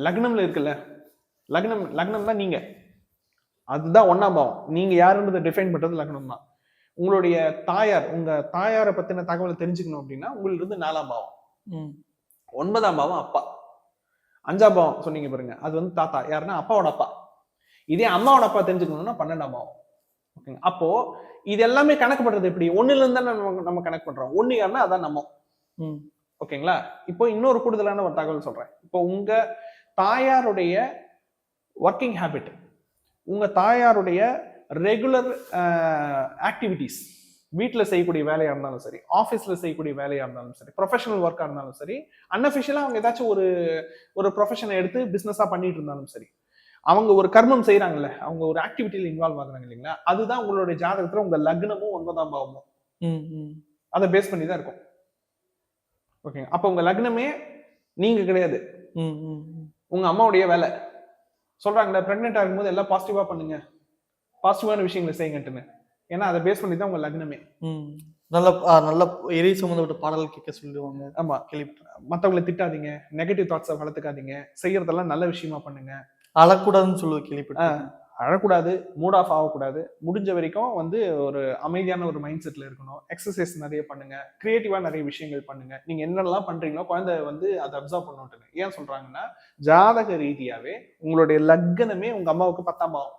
லக்னம்ல இருக்குல்ல, லக்னம் தான் நீங்க. அதுதான் 1ஆம் பாவம். நீங்க யாருன்றதை டிஃபைன் பண்றது லக்னம் தான். உங்களுடைய தாயார், உங்க தாயாரை பத்தின தகவலை தெரிஞ்சுக்கணும் அப்படின்னா உங்களுக்கு இருந்து 4ஆம் பாவம். 9ஆம் பாவம் அப்பா. 5ஆம் பாவம் சொன்னீங்க பாருங்க, அது வந்து தாத்தா. யாருன்னா அப்பாவோட அப்பா. இதே அம்மாவோட அப்பா தெரிஞ்சுக்கணும்னா 12ஆம் பாவம். ஓகேங்க. அப்போ இது எல்லாமே கணக்கு பண்றது எப்படி? 1ல இருந்து தான் நம்ம கணக்கு பண்றோம். 1 யாருன்னா அதான் நம்ம. ஓகேங்களா? இப்போ இன்னொரு கூடுதலான ஒரு தகவல் சொல்றேன். இப்போ உங்க தாயாருடைய ஒர்க்கிங் ஹேபிட், உங்க தாயாருடைய ரெகுலர் ஆக்டிவிட்டிஸ், வீட்டுல செய்யக்கூடிய வேலையா இருந்தாலும் சரி, ஆபீஸ்ல செய்யக்கூடிய வேலையா இருந்தாலும் சரி, ப்ரொஃபஷனல் ஒர்க்கா இருந்தாலும் சரி, அன்அஃபிஷியலா அவங்க ஏதாச்சும் ஒரு ப்ரொஃபஷனை எடுத்து பிசினஸா பண்ணிட்டு இருந்தாலும் சரி, அவங்க ஒரு கர்மம் செய்யறாங்கல்ல, அவங்க ஒரு ஆக்டிவிட்டியில இன்வால்வ் ஆகுறாங்க இல்லைங்களா, அதுதான் உங்களுடைய ஜாதகத்துல உங்க லக்னமும் 9ஆம் பாவமும் அதை பேஸ் பண்ணி தான் இருக்கும். ஓகேங்க. அப்ப உங்க லக்னமே நீங்க கிடையாது, உங்க அம்மாவுடைய வேலை. சொல்றாங்களே பிரெக்னெண்டா இருக்கும்போது எல்லாம் பாசிட்டிவா பண்ணுங்க, பாசிட்டிவான விஷயங்களை செய்யுங்கட்டுன்னு. ஏன்னா அதை பேஸ் பண்ணி தான் உங்க லக்னமே. நல்ல நல்ல எரி சம்பந்தப்பட்ட பாடல் கேட்க சொல்லுவாங்க. ஆமா, மத்தவங்களை திட்டாதீங்க, நெகட்டிவ் தாட்ஸை வளர்த்துக்காதீங்க, செய்யறதெல்லாம் நல்ல விஷயமா பண்ணுங்க. அழக்கூடாதுன்னு சொல்லுவது கேள்விப்பட்டேன். அழக்கூடாது, மூட் ஆஃப் ஆகக்கூடாது, முடிஞ்ச வரைக்கும் வந்து ஒரு அமைதியான ஒரு மைண்ட் செட்ல இருக்கணும். எக்ஸசைஸ் நிறைய பண்ணுங்க, கிரியேட்டிவா நிறைய விஷயங்கள் பண்ணுங்க. நீங்க என்னெல்லாம் பண்றீங்களோ குழந்தை வந்து அதை அப்சர்வ் பண்ணணும். ஏன் சொல்றாங்கன்னா, ஜாதக ரீதியாவே உங்களுடைய லக்னமே உங்க அம்மாவுக்கு 10ஆம் பாவம்.